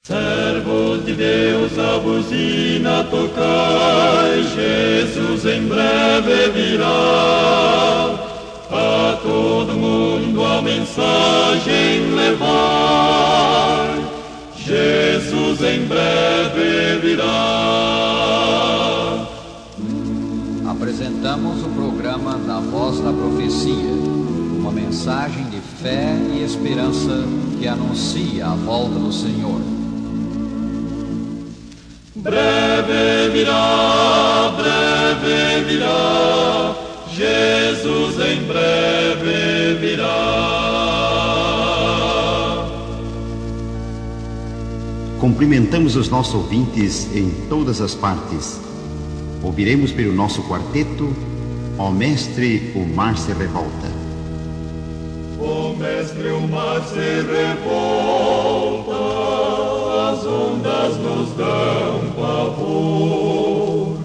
Servos de Deus, a buzina tocai, Jesus em breve virá. A todo mundo a mensagem levai, Jesus em breve virá. Apresentamos o programa da Voz da Profecia, uma mensagem de fé e esperança que anuncia a volta do Senhor. Breve virá, Jesus em breve virá. Cumprimentamos os nossos ouvintes em todas as partes. Ouviremos pelo nosso quarteto, Ó Mestre, o mar se revolta. Ó Mestre, o mar se revolta, as ondas nos dão pavor.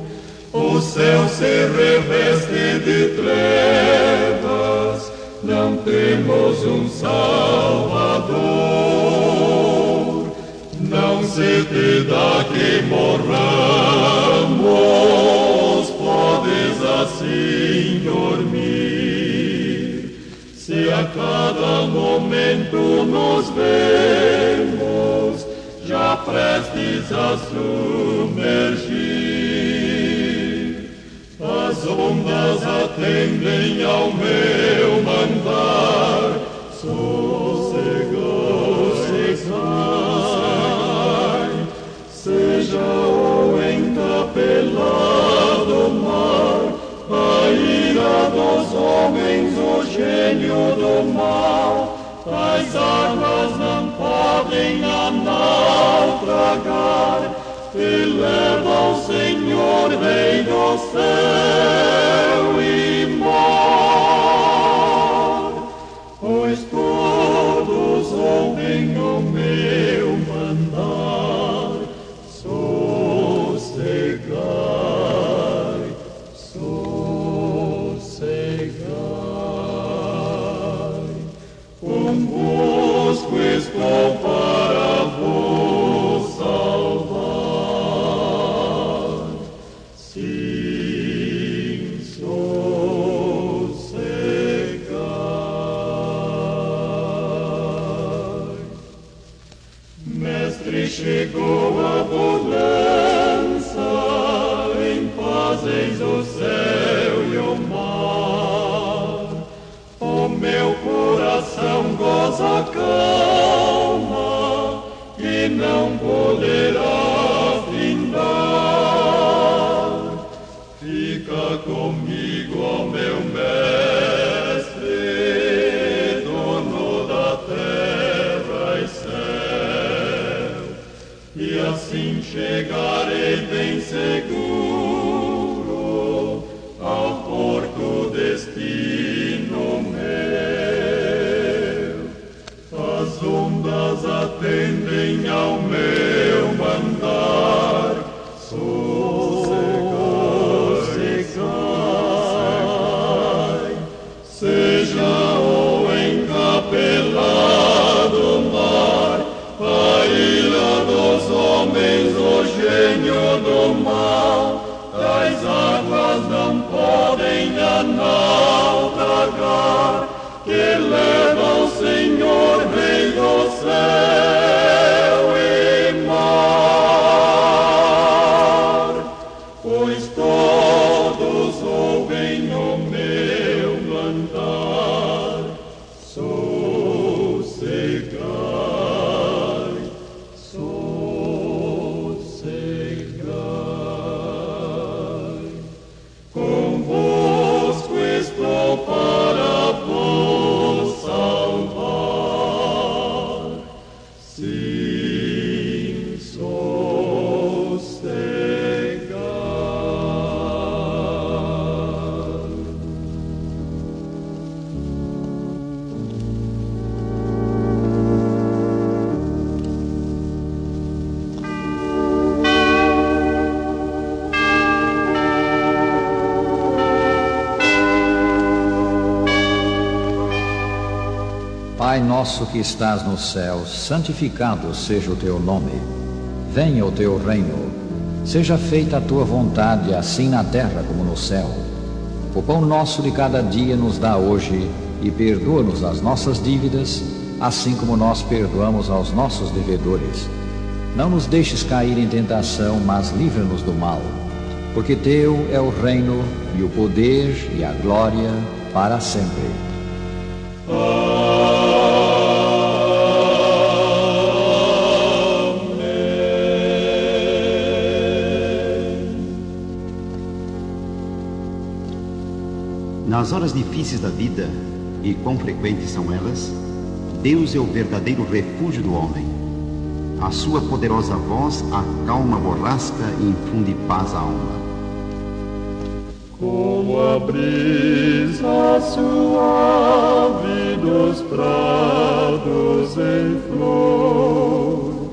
O céu se reveste de trevas, não temos um Salvador. Não se te dá que morramos, podes assim dormir. Se a cada momento nos vemos, já prestes a submergir. As ondas atendem ao meu mandar, sossegai, seja o encapelado mar, a ira dos homens, o gênio do mal. As águas não podem a naufragar, te leva o Senhor, Rei do céu e mar. Pois todos ouvem o meu mandar, sossegai, sossegai. Convosco estou para vos salvar. Sim, sossegai. Mestre, chegou a bonança, em paz eis o céu e o mar. O meu coração goza calma, que não poderá findar. Fica comigo, ó meu Mestre, dono da terra e céu, e assim chegarei bem seguro ao porto destino meu. As ondas atendem ao meu mandar, sossegai, seja o encapelado mar, a ira dos homens, o gênio do mal. As águas não podem a naufragar, que leva o Senhor, Rei do céu Pai nosso que estás no céu, santificado seja o teu nome. Venha o teu reino. Seja feita a tua vontade, assim na terra como no céu. O pão nosso de cada dia nos dá hoje, e perdoa-nos as nossas dívidas, assim como nós perdoamos aos nossos devedores. Não nos deixes cair em tentação, mas livra-nos do mal. Porque teu é o reino, e o poder, e a glória, para sempre. Nas horas difíceis da vida, e quão frequentes são elas, Deus é o verdadeiro refúgio do homem. A sua poderosa voz acalma a borrasca e infunde paz à alma. Como a brisa suave dos prados em flor,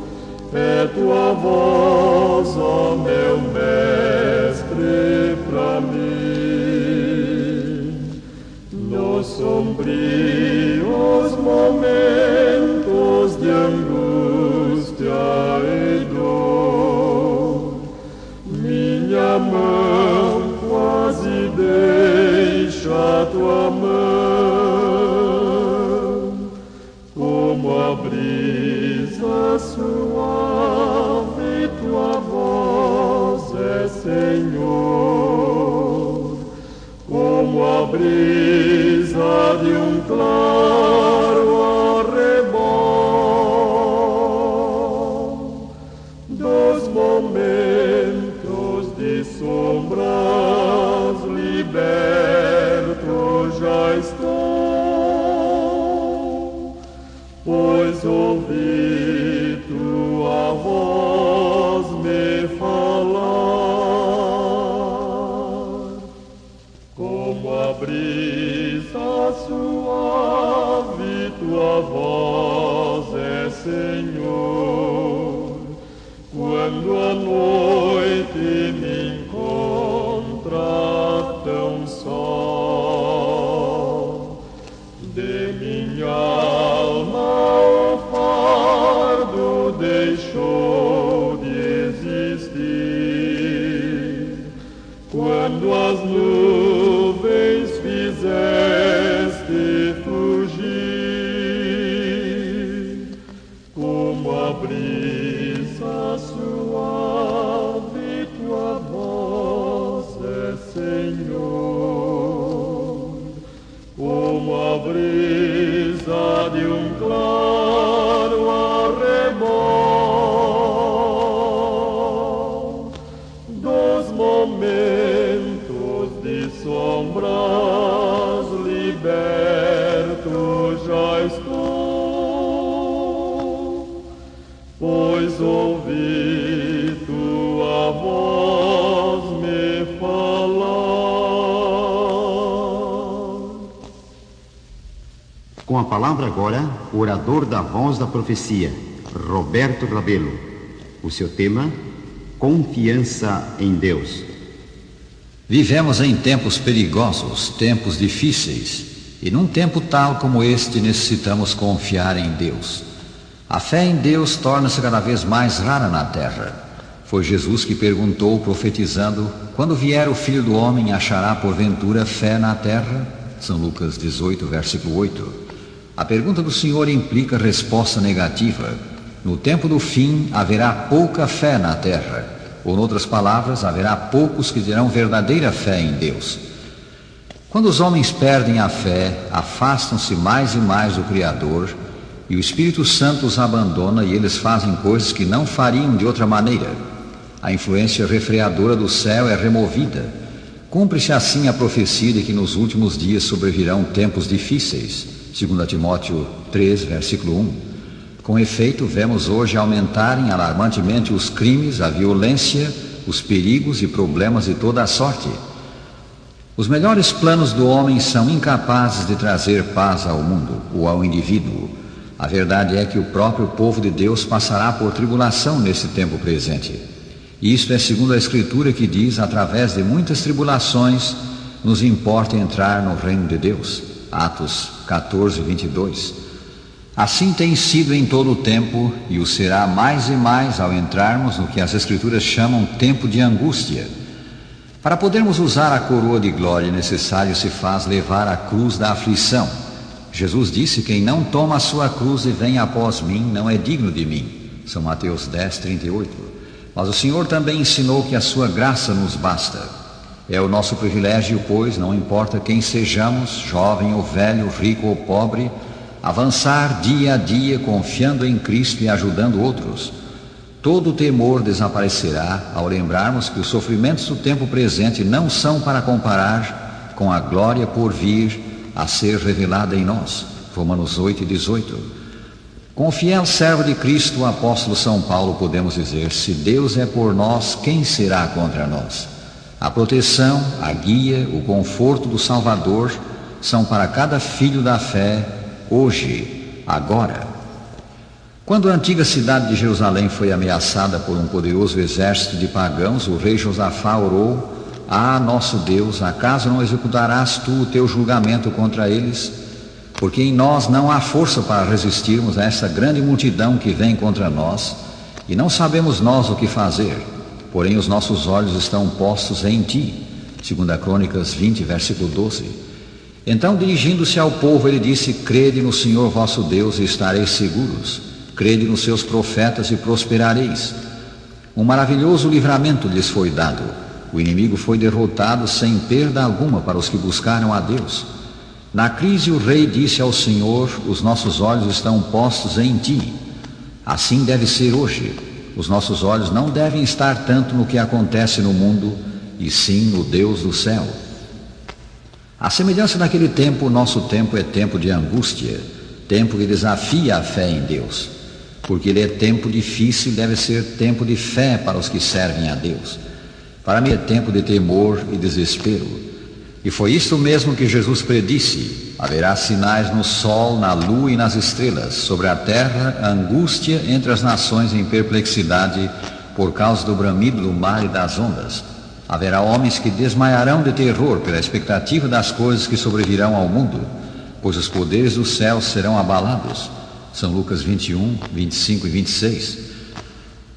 é tua voz, ó meu mestre, pra mim. Nos sombrios momentos de angústia e dor, minha mão quase deixa tua mão, como a brisa suave, tua voz é Senhor, como a brisa de um claro arrebol, dos momentos de sombras liberto já estou, pois ouvi tua voz me falar, como a brisa suave, tua voz é Senhor, quando a noite me encontra tão só, de minha alma o fardo deixou de existir, quando as nuvens fizeste fugir, como a brisa suave, tua voz é Senhor, como a brisa de um claro arrebol, dos momentos de sombras liberto já estou, pois ouvi tua voz me falar. Com a palavra agora, o orador da voz da profecia, Roberto Rabelo. O seu tema, confiança em Deus. Vivemos em tempos perigosos, tempos difíceis, e num tempo tal como este necessitamos confiar em Deus. A fé em Deus torna-se cada vez mais rara na terra. Foi Jesus que perguntou, profetizando: quando vier o Filho do Homem, achará porventura fé na terra? São Lucas 18, versículo 8. A pergunta do Senhor implica resposta negativa. No tempo do fim haverá pouca fé na terra. Ou, em outras palavras, haverá poucos que terão verdadeira fé em Deus. Quando os homens perdem a fé, afastam-se mais e mais do Criador, e o Espírito Santo os abandona e eles fazem coisas que não fariam de outra maneira. A influência refreadora do céu é removida. Cumpre-se assim a profecia de que nos últimos dias sobrevirão tempos difíceis. 2 Timóteo 3, versículo 1. Com efeito, vemos hoje aumentarem alarmantemente os crimes, a violência, os perigos e problemas de toda a sorte. Os melhores planos do homem são incapazes de trazer paz ao mundo ou ao indivíduo. A verdade é que o próprio povo de Deus passará por tribulação nesse tempo presente. Isto é segundo a Escritura, que diz: através de muitas tribulações nos importa entrar no reino de Deus. Atos 14, 22. Assim tem sido em todo o tempo, e o será mais e mais ao entrarmos no que as Escrituras chamam tempo de angústia. Para podermos usar a coroa de glória necessário se faz levar a cruz da aflição. Jesus disse: quem não toma a sua cruz e vem após mim, não é digno de mim. São Mateus 10, 38. Mas o Senhor também ensinou que a sua graça nos basta. É o nosso privilégio, pois, não importa quem sejamos, jovem ou velho, rico ou pobre, avançar dia a dia confiando em Cristo e ajudando outros. Todo temor desaparecerá ao lembrarmos que os sofrimentos do tempo presente não são para comparar com a glória por vir a ser revelada em nós. Romanos 8 e 18. Com o fiel servo de Cristo, o apóstolo São Paulo, podemos dizer: se Deus é por nós, quem será contra nós? A proteção, a guia, o conforto do Salvador são para cada filho da fé, hoje, agora. Quando a antiga cidade de Jerusalém foi ameaçada por um poderoso exército de pagãos, o rei Josafá orou: ah, nosso Deus, acaso não executarás tu o teu julgamento contra eles? Porque em nós não há força para resistirmos a essa grande multidão que vem contra nós, e não sabemos nós o que fazer, porém os nossos olhos estão postos em ti. 2 Crônicas 20, versículo 12. Então, dirigindo-se ao povo, ele disse: crede no Senhor vosso Deus e estareis seguros. Crede nos seus profetas e prosperareis. Um maravilhoso livramento lhes foi dado. O inimigo foi derrotado sem perda alguma para os que buscaram a Deus. Na crise, o rei disse ao Senhor: os nossos olhos estão postos em ti. Assim deve ser hoje. Os nossos olhos não devem estar tanto no que acontece no mundo, e sim no Deus do céu. À semelhança daquele tempo, o nosso tempo é tempo de angústia, tempo que desafia a fé em Deus. Porque ele é tempo difícil, deve ser tempo de fé para os que servem a Deus. Para mim é tempo de temor e desespero. E foi isso mesmo que Jesus predisse: haverá sinais no sol, na lua e nas estrelas, sobre a terra, angústia entre as nações em perplexidade, por causa do bramido do mar e das ondas. Haverá homens que desmaiarão de terror pela expectativa das coisas que sobrevirão ao mundo, pois os poderes do céu serão abalados. São Lucas 21, 25 e 26.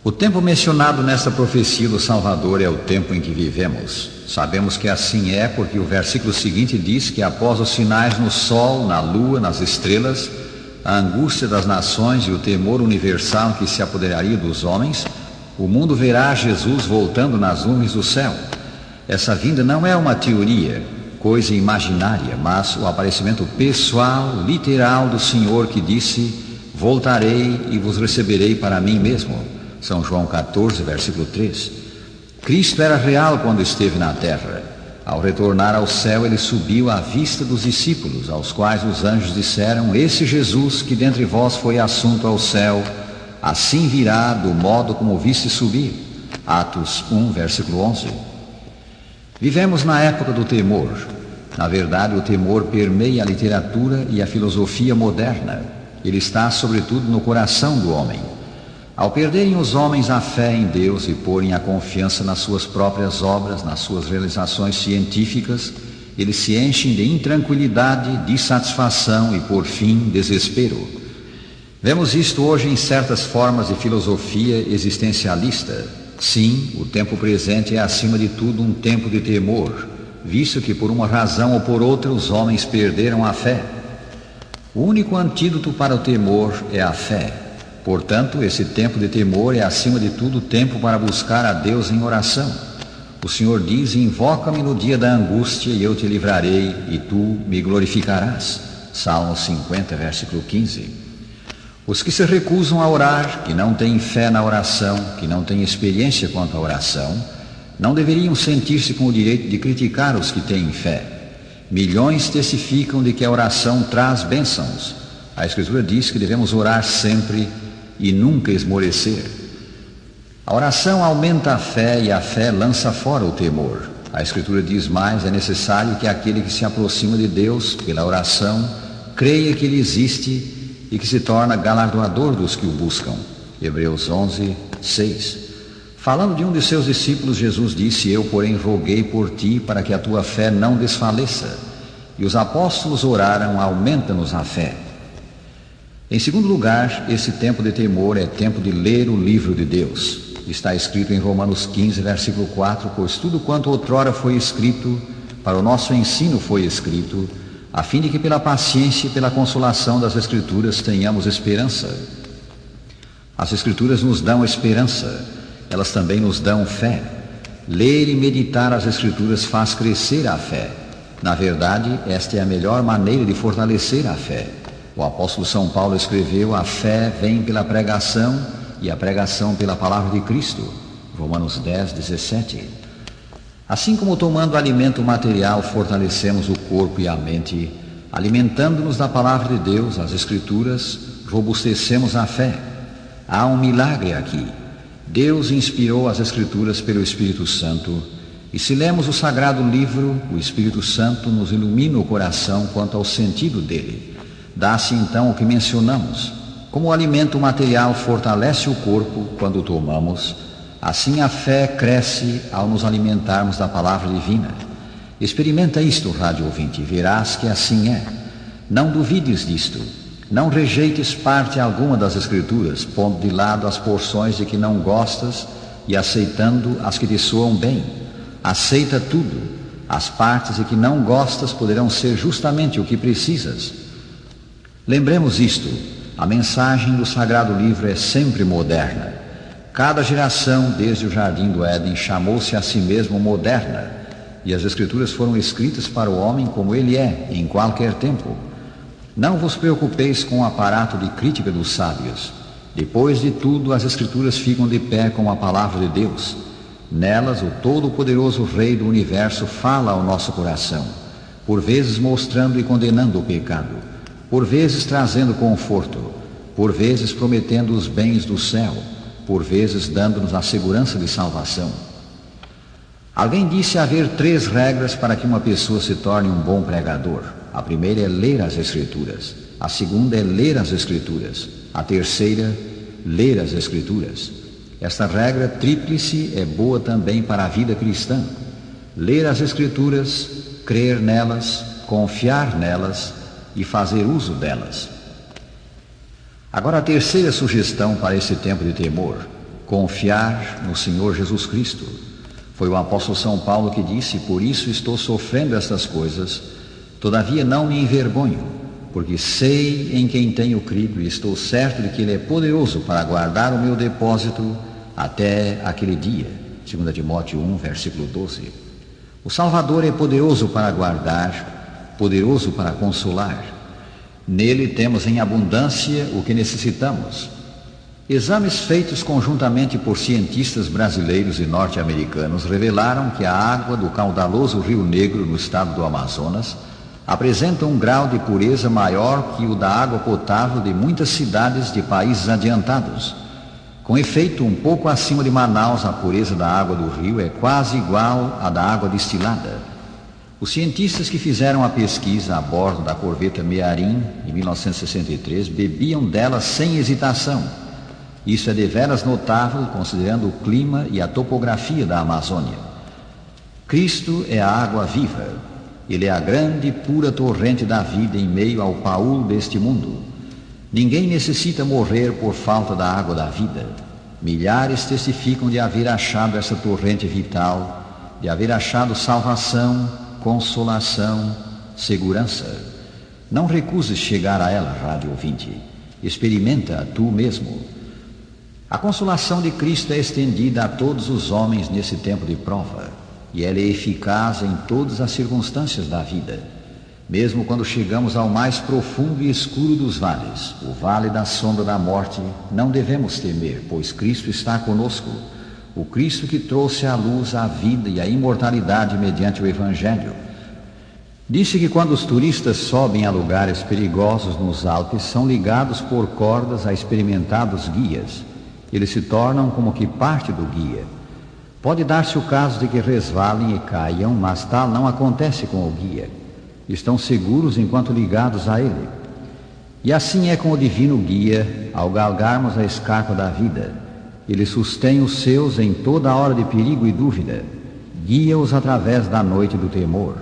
O tempo mencionado nesta profecia do Salvador é o tempo em que vivemos. Sabemos que assim é porque o versículo seguinte diz que após os sinais no sol, na lua, nas estrelas, a angústia das nações e o temor universal que se apoderaria dos homens, o mundo verá Jesus voltando nas nuvens do céu. Essa vinda não é uma teoria, coisa imaginária, mas o aparecimento pessoal, literal do Senhor que disse: voltarei e vos receberei para mim mesmo. São João 14, versículo 3. Cristo era real quando esteve na terra. Ao retornar ao céu, ele subiu à vista dos discípulos, aos quais os anjos disseram: esse Jesus que dentre vós foi assunto ao céu, assim virá do modo como o viste subir. Atos 1, versículo 11. Vivemos na época do temor. Na verdade, o temor permeia a literatura e a filosofia moderna. Ele está, sobretudo, no coração do homem. Ao perderem os homens a fé em Deus e porem a confiança nas suas próprias obras, nas suas realizações científicas, eles se enchem de intranquilidade, dissatisfação e, por fim, desespero. Vemos isto hoje em certas formas de filosofia existencialista. Sim, o tempo presente é, acima de tudo, um tempo de temor, visto que, por uma razão ou por outra, os homens perderam a fé. O único antídoto para o temor é a fé. Portanto, esse tempo de temor é, acima de tudo, tempo para buscar a Deus em oração. O Senhor diz: invoca-me no dia da angústia e eu te livrarei e tu me glorificarás. Salmo 50, versículo 15. Os que se recusam a orar, que não têm fé na oração, que não têm experiência quanto à oração, não deveriam sentir-se com o direito de criticar os que têm fé. Milhões testificam de que a oração traz bênçãos. A Escritura diz que devemos orar sempre e nunca esmorecer. A oração aumenta a fé e a fé lança fora o temor. A Escritura diz mais: é necessário que aquele que se aproxima de Deus pela oração creia que Ele existe e que se torna galardoador dos que o buscam. Hebreus 11, 6. Falando de um de seus discípulos, Jesus disse: eu, porém, roguei por ti para que a tua fé não desfaleça. E os apóstolos oraram: aumenta-nos a fé. Em segundo lugar, esse tempo de temor é tempo de ler o livro de Deus. Está escrito em Romanos 15, versículo 4, pois tudo quanto outrora foi escrito, para o nosso ensino foi escrito, a fim de que pela paciência e pela consolação das Escrituras tenhamos esperança. As Escrituras nos dão esperança, elas também nos dão fé. Ler e meditar as Escrituras faz crescer a fé. Na verdade, esta é a melhor maneira de fortalecer a fé. O apóstolo São Paulo escreveu: a fé vem pela pregação e a pregação pela palavra de Cristo. Romanos 10, 17. Assim como tomando alimento material fortalecemos o corpo e a mente, alimentando-nos da palavra de Deus, as Escrituras, robustecemos a fé. Há um milagre aqui. Deus inspirou as Escrituras pelo Espírito Santo, e se lemos o sagrado livro, o Espírito Santo nos ilumina o coração quanto ao sentido dele. Dá-se então o que mencionamos. Como o alimento material fortalece o corpo quando o tomamos, assim a fé cresce ao nos alimentarmos da palavra divina. Experimenta isto, rádio ouvinte, e verás que assim é. Não duvides disto. Não rejeites parte alguma das Escrituras, pondo de lado as porções de que não gostas e aceitando as que te soam bem. Aceita tudo. As partes de que não gostas poderão ser justamente o que precisas. Lembremos isto, a mensagem do Sagrado Livro é sempre moderna. Cada geração, desde o Jardim do Éden, chamou-se a si mesmo moderna, e as Escrituras foram escritas para o homem como ele é, em qualquer tempo. Não vos preocupeis com o aparato de crítica dos sábios. Depois de tudo, as Escrituras ficam de pé com a palavra de Deus. Nelas, o todo-poderoso Rei do Universo fala ao nosso coração, por vezes mostrando e condenando o pecado, por vezes trazendo conforto, por vezes prometendo os bens do céu, por vezes dando-nos a segurança de salvação. Alguém disse haver 3 regras para que uma pessoa se torne um bom pregador. A primeira é ler as Escrituras. A segunda é ler as Escrituras. A terceira, ler as Escrituras. Esta regra tríplice é boa também para a vida cristã. Ler as Escrituras, crer nelas, confiar nelas e fazer uso delas. Agora a terceira sugestão para esse tempo de temor: confiar no Senhor Jesus Cristo. Foi o apóstolo São Paulo que disse: por isso estou sofrendo estas coisas, todavia não me envergonho, porque sei em quem tenho crido e estou certo de que Ele é poderoso para guardar o meu depósito até aquele dia. 2 Timóteo 1, versículo 12. O Salvador é poderoso para guardar, poderoso para consolar. Nele temos em abundância o que necessitamos. Exames feitos conjuntamente por cientistas brasileiros e norte-americanos revelaram que a água do caudaloso Rio Negro, no estado do Amazonas, apresenta um grau de pureza maior que o da água potável de muitas cidades de países adiantados. Com efeito, um pouco acima de Manaus, a pureza da água do rio é quase igual à da água destilada. Os cientistas que fizeram a pesquisa a bordo da corveta Mearim, em 1963, bebiam dela sem hesitação. Isso é deveras notável, considerando o clima e a topografia da Amazônia. Cristo é a água viva. Ele é a grande e pura torrente da vida em meio ao paúl deste mundo. Ninguém necessita morrer por falta da água da vida. Milhares testificam de haver achado essa torrente vital, de haver achado salvação, consolação, segurança. Não recuses chegar a ela, rádio ouvinte. Experimenta tu mesmo. A consolação de Cristo é estendida a todos os homens nesse tempo de prova, e ela é eficaz em todas as circunstâncias da vida. Mesmo quando chegamos ao mais profundo e escuro dos vales, o vale da sombra da morte, não devemos temer, pois Cristo está conosco. O Cristo que trouxe à luz a vida e a imortalidade mediante o Evangelho. Disse que quando os turistas sobem a lugares perigosos nos Alpes, são ligados por cordas a experimentados guias. Eles se tornam como que parte do guia. Pode dar-se o caso de que resvalem e caiam, mas tal não acontece com o guia. Estão seguros enquanto ligados a ele. E assim é com o divino guia, ao galgarmos a escarpa da vida. Ele sustém os seus em toda a hora de perigo e dúvida. Guia-os através da noite do temor.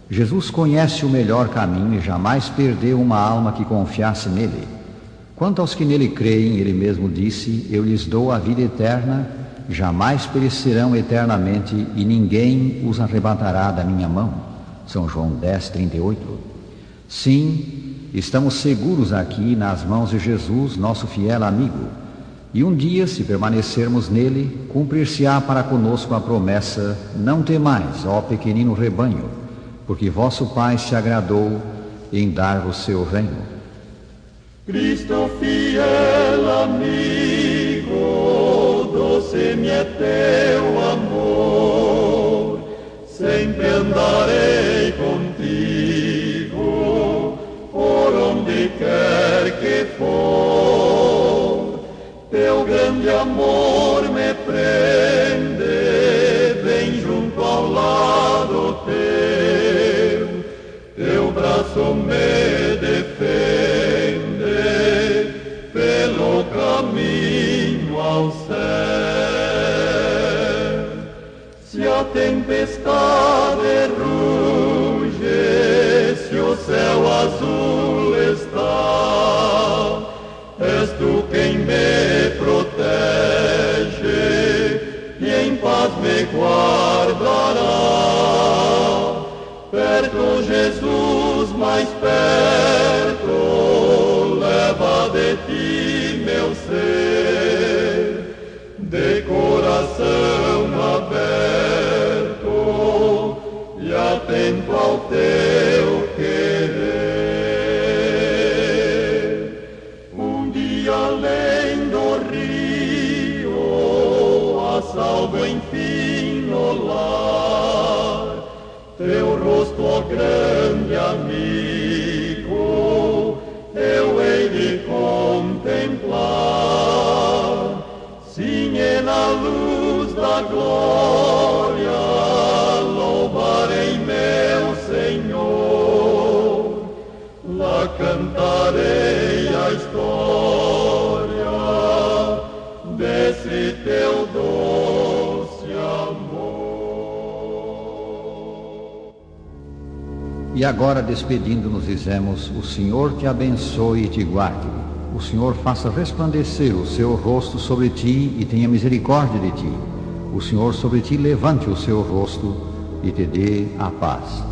Jesus conhece o melhor caminho e jamais perdeu uma alma que confiasse nele. Quanto aos que nele creem, ele mesmo disse: eu lhes dou a vida eterna, jamais perecerão eternamente, e ninguém os arrebatará da minha mão. São João 10:38. Sim, estamos seguros aqui nas mãos de Jesus, nosso fiel amigo. E um dia, se permanecermos nele, cumprir-se-á para conosco a promessa: não temais, ó pequenino rebanho, porque vosso Pai se agradou em dar-vos seu reino. Cristo fiel amigo, doce-me é teu amor, sempre andarei contigo, por onde quer que for. Teu grande amor me prende, bem junto ao lado teu braço me defende pelo caminho ao céu. Se a tempestade ruge, se o céu azul está, és tu quem me protege e em paz me guardará. Perto, Jesus, mais perto, leva de ti meu ser, de coração aberto e atento ao teu querer. Um dia além do rio, a salvo enfim no lar, teu rosto, ó grande amigo, eu hei de contemplar. Sim, e na luz da glória louvarei meu Senhor, lá cantarei a história desse teu doce amor. E agora, despedindo-nos, dizemos: o Senhor te abençoe e te guarde. O Senhor faça resplandecer o seu rosto sobre ti e tenha misericórdia de ti. O Senhor sobre ti levante o seu rosto e te dê a paz.